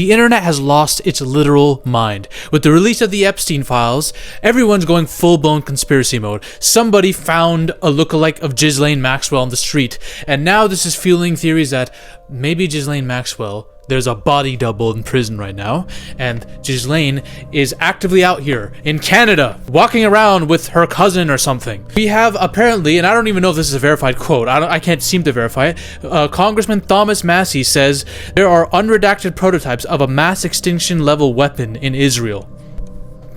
The internet has lost its literal mind. With the release of the Epstein files, everyone's going full-blown conspiracy mode. Somebody found a lookalike of Ghislaine Maxwell on the street, and now this is fueling theories that maybe Ghislaine Maxwell, there's a body double in prison right now, and Ghislaine is actively out here in Canada, walking around with her cousin or something. We have apparently, and I don't even know if this is a verified quote, I can't seem to verify it, Congressman Thomas Massie says there are unredacted prototypes of a mass extinction level weapon in Israel.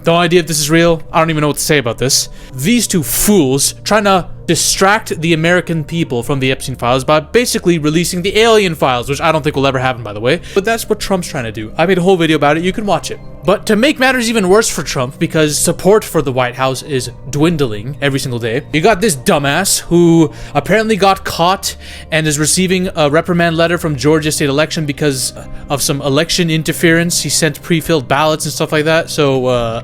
No idea if this is real. I don't even know what to say about this. These two fools trying to distract the American people from the Epstein files by basically releasing the alien files, which I don't think will ever happen, by the way. But that's what Trump's trying to do. I made a whole video about it. You can watch it. But to make matters even worse for Trump, because support for the White House is dwindling every single day, you got this dumbass who apparently got caught and is receiving a reprimand letter from Georgia state election because of some election interference. He sent pre-filled ballots and stuff like that. So,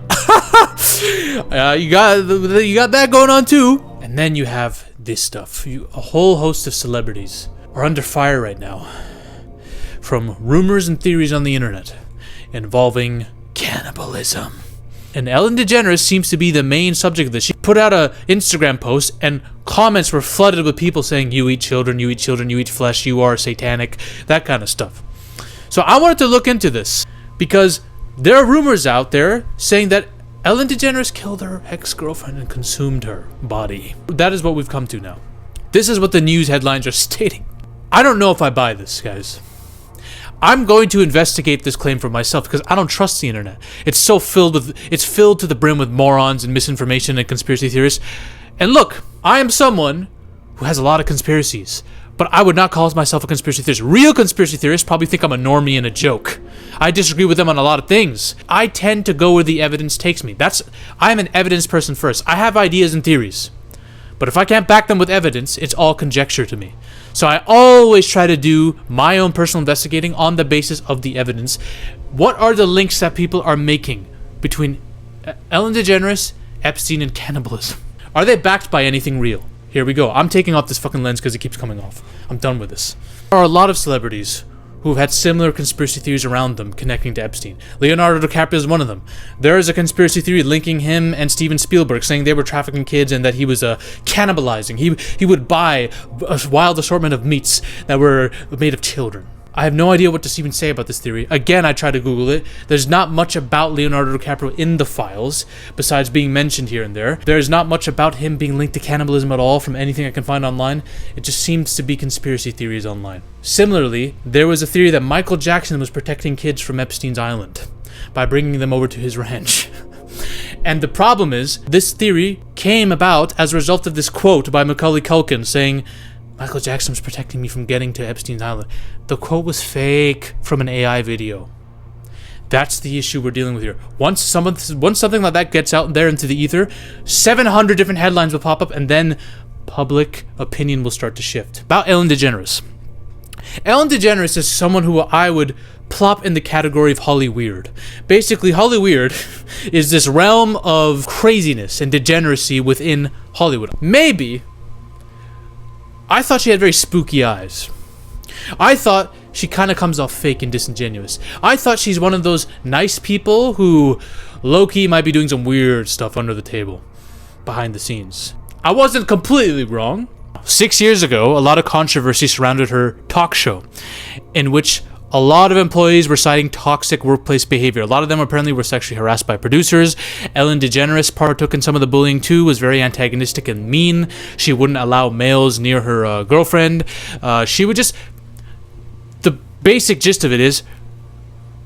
you got that going on too. And then you have this stuff. A whole host of celebrities are under fire right now from rumors and theories on the internet involving cannibalism. And Ellen DeGeneres seems to be the main subject of this. She put out an Instagram post and comments were flooded with people saying, you eat children, you eat children, you eat flesh, you are satanic, that kind of stuff. So I wanted to look into this because there are rumors out there saying that Ellen DeGeneres killed her ex-girlfriend and consumed her body. That is what we've come to now. This is what the news headlines are stating. I don't know if I buy this, guys. I'm going to investigate this claim for myself because I don't trust the internet. It's filled to the brim with morons and misinformation and conspiracy theorists. And look, I am someone who has a lot of conspiracies, but I would not call myself a conspiracy theorist. Real conspiracy theorists probably think I'm a normie and a joke. I disagree with them on a lot of things. I tend to go where the evidence takes me. I'm an evidence person first. I have ideas and theories. But if I can't back them with evidence, it's all conjecture to me. So I always try to do my own personal investigating on the basis of the evidence. What are the links that people are making between Ellen DeGeneres, Epstein, and cannibalism? Are they backed by anything real? Here we go. I'm taking off this fucking lens because it keeps coming off. I'm done with this. There are a lot of celebrities who have had similar conspiracy theories around them connecting to Epstein. Leonardo DiCaprio is one of them. There is a conspiracy theory linking him and Steven Spielberg, saying they were trafficking kids and that he was cannibalizing. He would buy a wild assortment of meats that were made of children. I have no idea what to even say about this theory. Again, I tried to Google it. There's not much about Leonardo DiCaprio in the files, besides being mentioned here and there. There's not much about him being linked to cannibalism at all from anything I can find online. It just seems to be conspiracy theories online. Similarly, there was a theory that Michael Jackson was protecting kids from Epstein's island by bringing them over to his ranch. And the problem is, this theory came about as a result of this quote by Macaulay Culkin saying, Michael Jackson was protecting me from getting to Epstein's island. The quote was fake from an AI video. That's the issue we're dealing with here. Once something like that gets out there into the ether, 700 different headlines will pop up, and then public opinion will start to shift. About Ellen DeGeneres. Ellen DeGeneres is someone who I would plop in the category of Hollyweird. Basically, Hollyweird is this realm of craziness and degeneracy within Hollywood. Maybe I thought she had very spooky eyes. I thought she kind of comes off fake and disingenuous. I thought she's one of those nice people who low-key might be doing some weird stuff under the table, behind the scenes. I wasn't completely wrong. 6 years ago, a lot of controversy surrounded her talk show, in which a lot of employees were citing toxic workplace behavior. A lot of them apparently were sexually harassed by producers. Ellen DeGeneres partook in some of the bullying too, was very antagonistic and mean. She wouldn't allow males near her girlfriend. She would just... The basic gist of it is,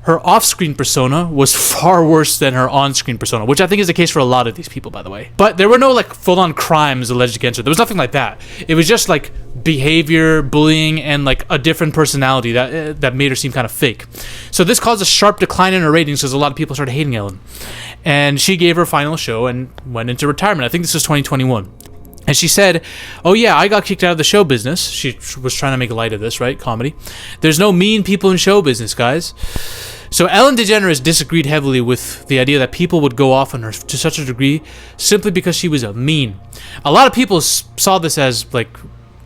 her off-screen persona was far worse than her on-screen persona, which I think is the case for a lot of these people, by the way. But there were no like full-on crimes alleged against her. There was nothing like that. It was just like behavior, bullying, and like a different personality that made her seem kind of fake. So this caused a sharp decline in her ratings because a lot of people started hating Ellen. And she gave her final show and went into retirement. I think this was 2021. And she said, oh yeah, I got kicked out of the show business. She was trying to make light of this, right? Comedy. There's no mean people in show business, guys. So Ellen DeGeneres disagreed heavily with the idea that people would go off on her to such a degree simply because she was mean. A lot of people saw this as like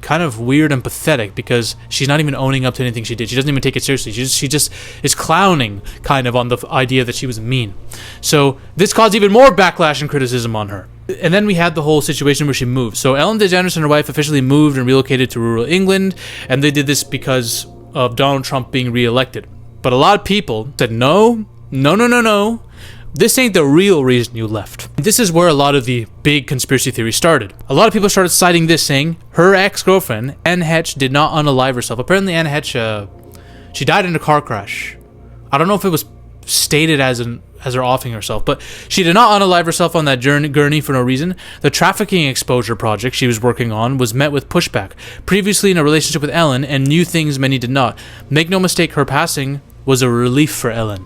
kind of weird and pathetic because she's not even owning up to anything she did. She doesn't even take it seriously. She just is clowning kind of on the idea that she was mean. So this caused even more backlash and criticism on her. And then we had the whole situation where she moved. So Ellen DeGeneres and her wife officially moved and relocated to rural England, and they did this because of Donald Trump being reelected. But a lot of people said, no, this ain't the real reason you left. This is where a lot of the big conspiracy theories started. A lot of people started citing this, saying her ex-girlfriend, Anne Hetch, did not unalive herself. Apparently Anne Hetch, she died in a car crash. I don't know if it was stated as her offing herself, but she did not unalive herself on that gurney for no reason. The trafficking exposure project she was working on was met with pushback. Previously in a relationship with Ellen, and knew things many did not. Make no mistake, her passing was a relief for Ellen,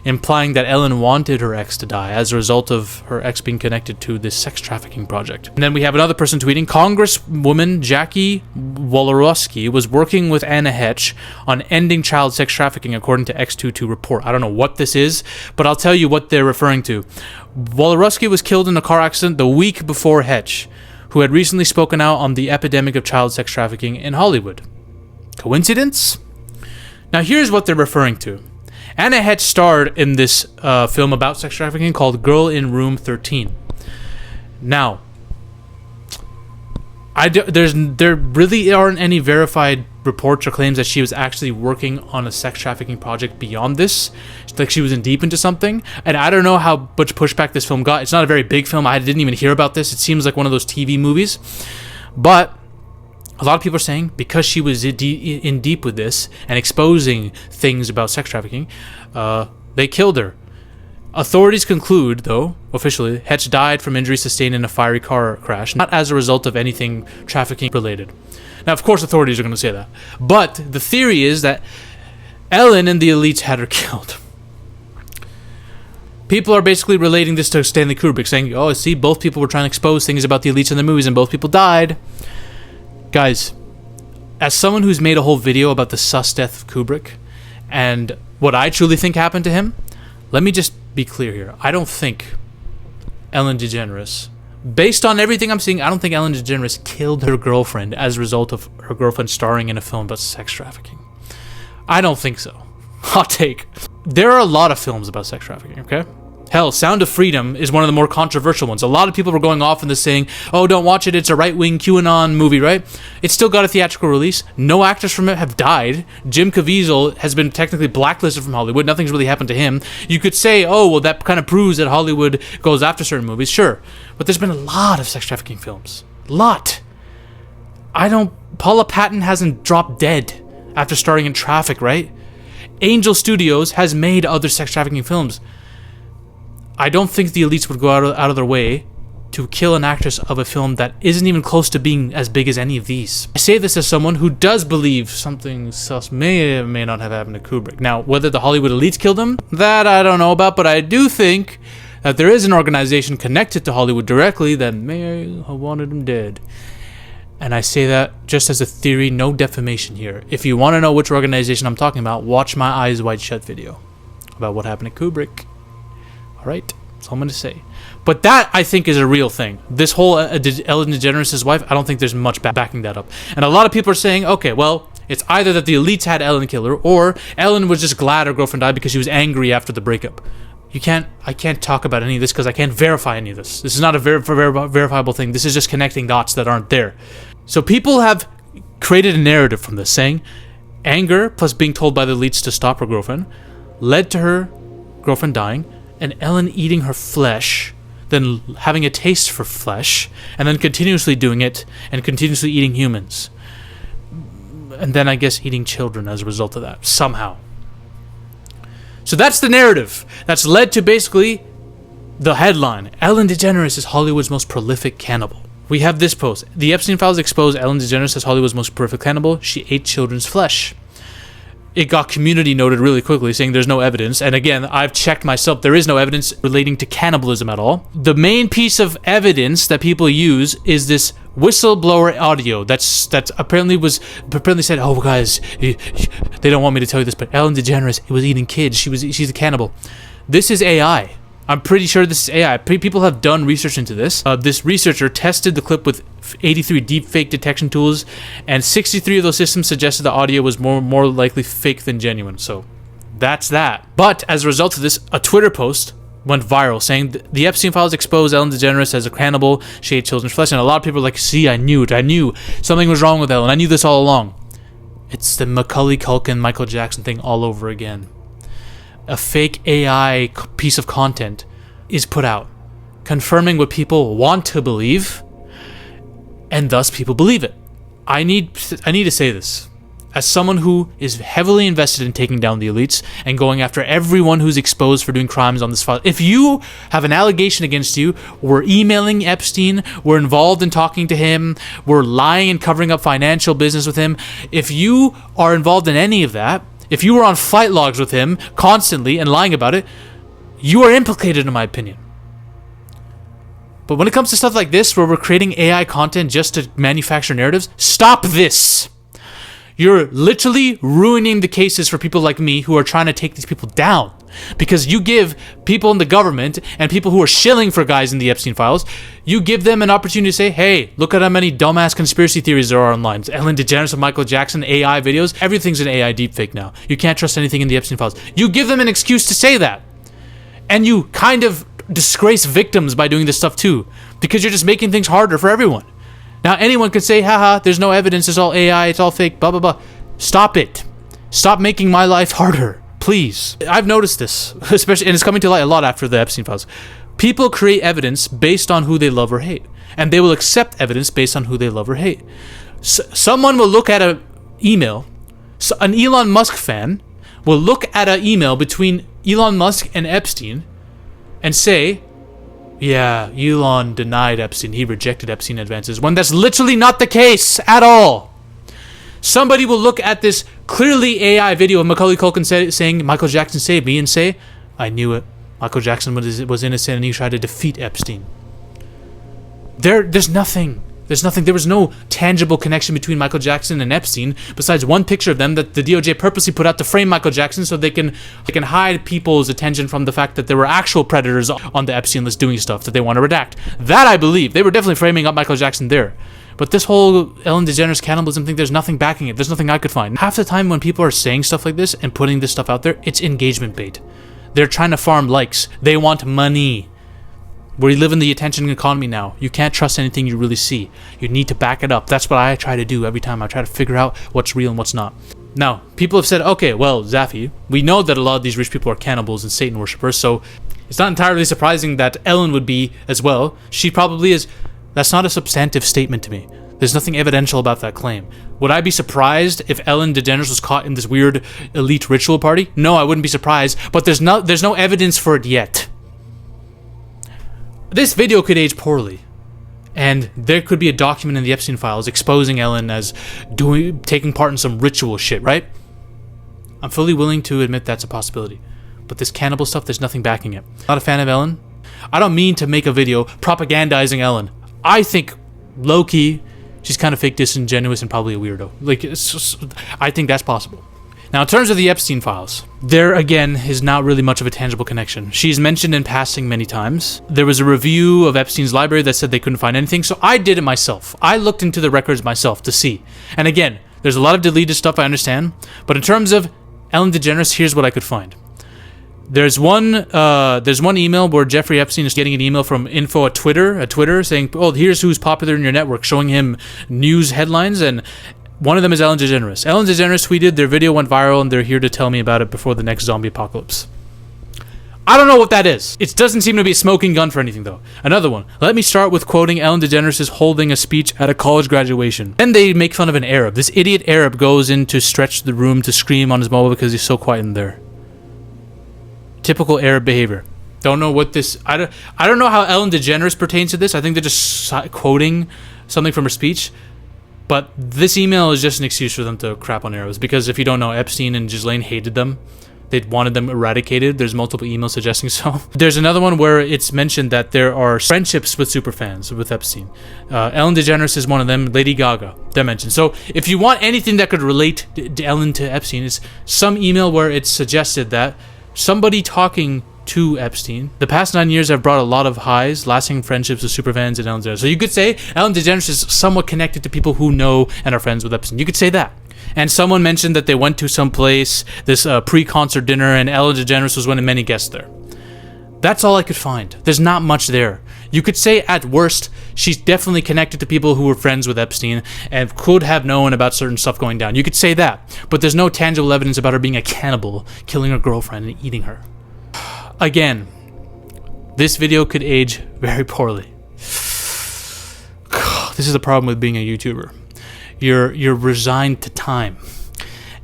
implying that Ellen wanted her ex to die as a result of her ex being connected to this sex trafficking project. And then we have another person tweeting, Congresswoman Jackie Walorowski was working with Anna Hetch on ending child sex trafficking, according to X22 report. I don't know what this is, but I'll tell you what they're referring to. Walorowski was killed in a car accident the week before Hetch, who had recently spoken out on the epidemic of child sex trafficking in Hollywood. Coincidence? Now here's what they're referring to. Anna Hetch starred in this film about sex trafficking called Girl in Room 13. Now, there really aren't any verified reports or claims that she was actually working on a sex trafficking project beyond this. Like she was in deep into something. And I don't know how much pushback this film got. It's not a very big film. I didn't even hear about this. It seems like one of those TV movies. But a lot of people are saying because she was in deep with this and exposing things about sex trafficking, they killed her. Authorities conclude, though, officially, Hetch died from injuries sustained in a fiery car crash, not as a result of anything trafficking related. Now, of course, authorities are going to say that. But the theory is that Ellen and the elites had her killed. People are basically relating this to Stanley Kubrick, saying, oh, see, both people were trying to expose things about the elites in the movies and both people died. Guys, as someone who's made a whole video about the sus death of Kubrick and what I truly think happened to him, let me just be clear here. I don't think Ellen DeGeneres, based on everything I'm seeing, I don't think Ellen DeGeneres killed her girlfriend as a result of her girlfriend starring in a film about sex trafficking. I don't think so. Hot take. There are a lot of films about sex trafficking, okay? Hell, Sound of Freedom is one of the more controversial ones. A lot of people were going off in this saying, oh, don't watch it, it's a right-wing QAnon movie, right? It still got a theatrical release. No actors from it have died. Jim Caviezel has been technically blacklisted from Hollywood. Nothing's really happened to him. You could say, oh, well, that kind of proves that Hollywood goes after certain movies. Sure. But there's been a lot of sex trafficking films. A lot. Paula Patton hasn't dropped dead after starring in Traffic, right? Angel Studios has made other sex trafficking films. I don't think the elites would go out of their way to kill an actress of a film that isn't even close to being as big as any of these. I say this as someone who does believe something sus may or may not have happened to Kubrick. Now, whether the Hollywood elites killed him, that I don't know about, but I do think that there is an organization connected to Hollywood directly that may have wanted him dead. And I say that just as a theory, no defamation here. If you want to know which organization I'm talking about, watch my Eyes Wide Shut video about what happened to Kubrick. Alright, that's all I'm going to say. But that, I think, is a real thing. This whole Ellen DeGeneres' wife, I don't think there's much backing that up. And a lot of people are saying, okay, well, it's either that the elites had Ellen kill her, or Ellen was just glad her girlfriend died because she was angry after the breakup. I can't talk about any of this because I can't verify any of this. This is not a verifiable thing. This is just connecting dots that aren't there. So people have created a narrative from this, saying anger plus being told by the elites to stop her girlfriend led to her girlfriend dying, and Ellen eating her flesh, then having a taste for flesh, and then continuously doing it, and continuously eating humans. And then, I guess, eating children as a result of that, somehow. So that's the narrative that's led to basically the headline, Ellen DeGeneres is Hollywood's most prolific cannibal. We have this post. The Epstein files expose Ellen DeGeneres as Hollywood's most prolific cannibal. She ate children's flesh. It got community noted really quickly, saying there's no evidence. And again, I've checked myself. There is no evidence relating to cannibalism at all. The main piece of evidence that people use is this whistleblower audio that's apparently said, oh, guys, they don't want me to tell you this, but Ellen DeGeneres was eating kids. She's a cannibal. This is AI. I'm pretty sure this is AI. People have done research into this. This researcher tested the clip with 83 deepfake detection tools, and 63 of those systems suggested the audio was more likely fake than genuine. So that's that. But as a result of this, a Twitter post went viral saying the Epstein files expose Ellen DeGeneres as a cannibal. She ate children's flesh, and a lot of people are like, see, I knew it. I knew something was wrong with Ellen. I knew this all along. It's the Macaulay Culkin, Michael Jackson thing all over again. A fake AI piece of content is put out, confirming what people want to believe, and thus people believe it. I need to say this. As someone who is heavily invested in taking down the elites and going after everyone who's exposed for doing crimes on this file, if you have an allegation against you, we're emailing Epstein, we're involved in talking to him, we're lying and covering up financial business with him, if you are involved in any of that, if you were on flight logs with him constantly and lying about it, you are implicated, in my opinion. But when it comes to stuff like this, where we're creating AI content just to manufacture narratives, stop this. You're literally ruining the cases for people like me who are trying to take these people down. Because you give people in the government and people who are shilling for guys in the Epstein files, you give them an opportunity to say, hey, look at how many dumbass conspiracy theories there are online. Ellen DeGeneres and Michael Jackson, AI videos, everything's an AI deepfake now. You can't trust anything in the Epstein files. You give them an excuse to say that. And you kind of disgrace victims by doing this stuff too. Because you're just making things harder for everyone. Now anyone can say, haha, there's no evidence, it's all AI, it's all fake, blah, blah, blah. Stop it. Stop making my life harder. Please. I've noticed this, especially, and it's coming to light a lot after the Epstein files. People create evidence based on who they love or hate, and they will accept evidence based on who they love or hate. Someone will look at an email, an Elon Musk fan will look at an email between Elon Musk and Epstein and say, yeah, Elon denied Epstein, he rejected Epstein advances, when that's literally not the case at all. Somebody will look at this clearly AI video of Macaulay Culkin saying, Michael Jackson saved me, and say, I knew it. Michael Jackson was innocent and he tried to defeat Epstein. There's nothing. There was no tangible connection between Michael Jackson and Epstein besides one picture of them that the DOJ purposely put out to frame Michael Jackson so they can hide people's attention from the fact that there were actual predators on the Epstein list doing stuff that they want to redact. That I believe. They were definitely framing up Michael Jackson there. But this whole Ellen DeGeneres cannibalism thing, there's nothing backing it. There's nothing I could find. Half the time when people are saying stuff like this and putting this stuff out there, it's engagement bait. They're trying to farm likes. They want money. We live in the attention economy now. You can't trust anything you really see. You need to back it up. That's what I try to do every time. I try to figure out what's real and what's not. Now, people have said, okay, well, Zafy, we know that a lot of these rich people are cannibals and Satan worshippers, so it's not entirely surprising that Ellen would be as well. She probably is. That's not a substantive statement to me. There's nothing evidential about that claim. Would I be surprised if Ellen DeGeneres was caught in this weird elite ritual party? No, I wouldn't be surprised, but there's no evidence for it yet. This video could age poorly, and there could be a document in the Epstein files exposing Ellen as taking part in some ritual shit, right? I'm fully willing to admit that's a possibility. But this cannibal stuff, there's nothing backing it. Not a fan of Ellen. I don't mean to make a video propagandizing Ellen. I think, low-key, she's kind of fake disingenuous and probably a weirdo. I think that's possible. Now, in terms of the Epstein files, there, again, is not really much of a tangible connection. She's mentioned in passing many times. There was a review of Epstein's library that said they couldn't find anything, so I did it myself. I looked into the records myself to see. And again, there's a lot of deleted stuff, I understand, but in terms of Ellen DeGeneres, here's what I could find. There's one email where Jeffrey Epstein is getting an email from info at Twitter saying, oh, here's who's popular in your network, showing him news headlines, and one of them is Ellen DeGeneres. Ellen DeGeneres tweeted, their video went viral and they're here to tell me about it before the next zombie apocalypse. I don't know what that is. It doesn't seem to be a smoking gun for anything, though. Another one. Let me start with quoting Ellen DeGeneres holding a speech at a college graduation. Then they make fun of an Arab. This idiot Arab goes in to stretch the room to scream on his mobile because he's so quiet in there. Typical Arab behavior. Don't know what this... I don't know how Ellen DeGeneres pertains to this. I think they're just quoting something from her speech. But this email is just an excuse for them to crap on Arabs. Because if you don't know, Epstein and Ghislaine hated them. They wanted them eradicated. There's multiple emails suggesting so. There's another one where it's mentioned that there are friendships with superfans with Epstein. Ellen DeGeneres is one of them. Lady Gaga, they're mentioned. So if you want anything that could relate Ellen to Epstein, it's some email where it's suggested that somebody talking to Epstein. The past 9 years have brought a lot of highs, lasting friendships with superfans and Ellen DeGeneres. So you could say Ellen DeGeneres is somewhat connected to people who know and are friends with Epstein. You could say that. And someone mentioned that they went to some place, this pre-concert dinner, and Ellen DeGeneres was one of many guests there. That's all I could find. There's not much there. You could say at worst, she's definitely connected to people who were friends with Epstein and could have known about certain stuff going down. You could say that, but there's no tangible evidence about her being a cannibal, killing her girlfriend and eating her. Again, this video could age very poorly. This is the problem with being a YouTuber. You're resigned to time,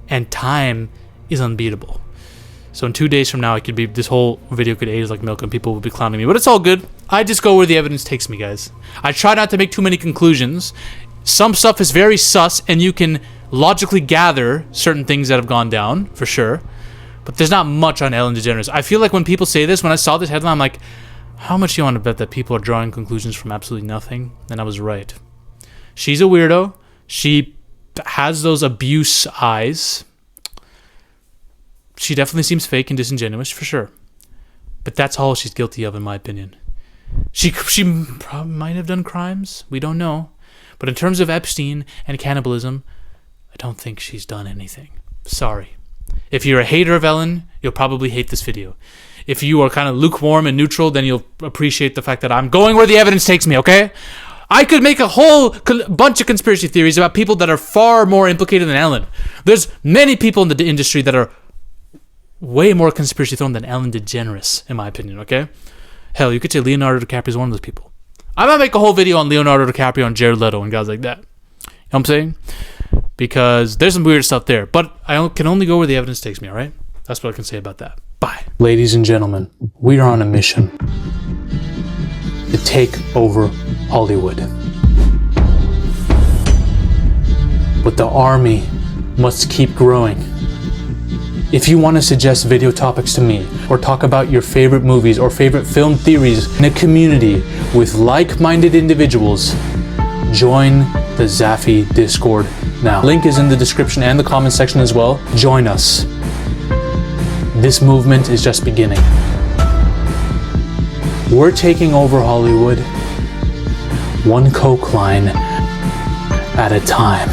and time is unbeatable. So in 2 days from now, this whole video could age like milk and people will be clowning me. But it's all good. I just go where the evidence takes me, guys. I try not to make too many conclusions. Some stuff is very sus, and you can logically gather certain things that have gone down, for sure. But there's not much on Ellen DeGeneres. I feel like when people say this, when I saw this headline, I'm like, how much do you want to bet that people are drawing conclusions from absolutely nothing? And I was right. She's a weirdo. She has those abuse eyes. She definitely seems fake and disingenuous, for sure. But that's all she's guilty of, in my opinion. She probably might have done crimes. We don't know. But in terms of Epstein and cannibalism, I don't think she's done anything. Sorry. If you're a hater of Ellen, you'll probably hate this video. If you are kind of lukewarm and neutral, then you'll appreciate the fact that I'm going where the evidence takes me, okay? I could make a whole bunch of conspiracy theories about people that are far more implicated than Ellen. There's many people in the industry that are way more conspiracy thrown than Ellen DeGeneres, in my opinion, okay? Hell, you could say Leonardo DiCaprio is one of those people. I might make a whole video on Leonardo DiCaprio and Jared Leto and guys like that. You know what I'm saying? Because there's some weird stuff there. But I can only go where the evidence takes me, all right? That's what I can say about that. Bye. Ladies and gentlemen, we are on a mission to take over Hollywood. But the army must keep growing. If you want to suggest video topics to me, or talk about your favorite movies or favorite film theories in a community with like-minded individuals, join the Zafy Discord now. Link is in the description and the comment section as well. Join us. This movement is just beginning. We're taking over Hollywood, one coke line at a time.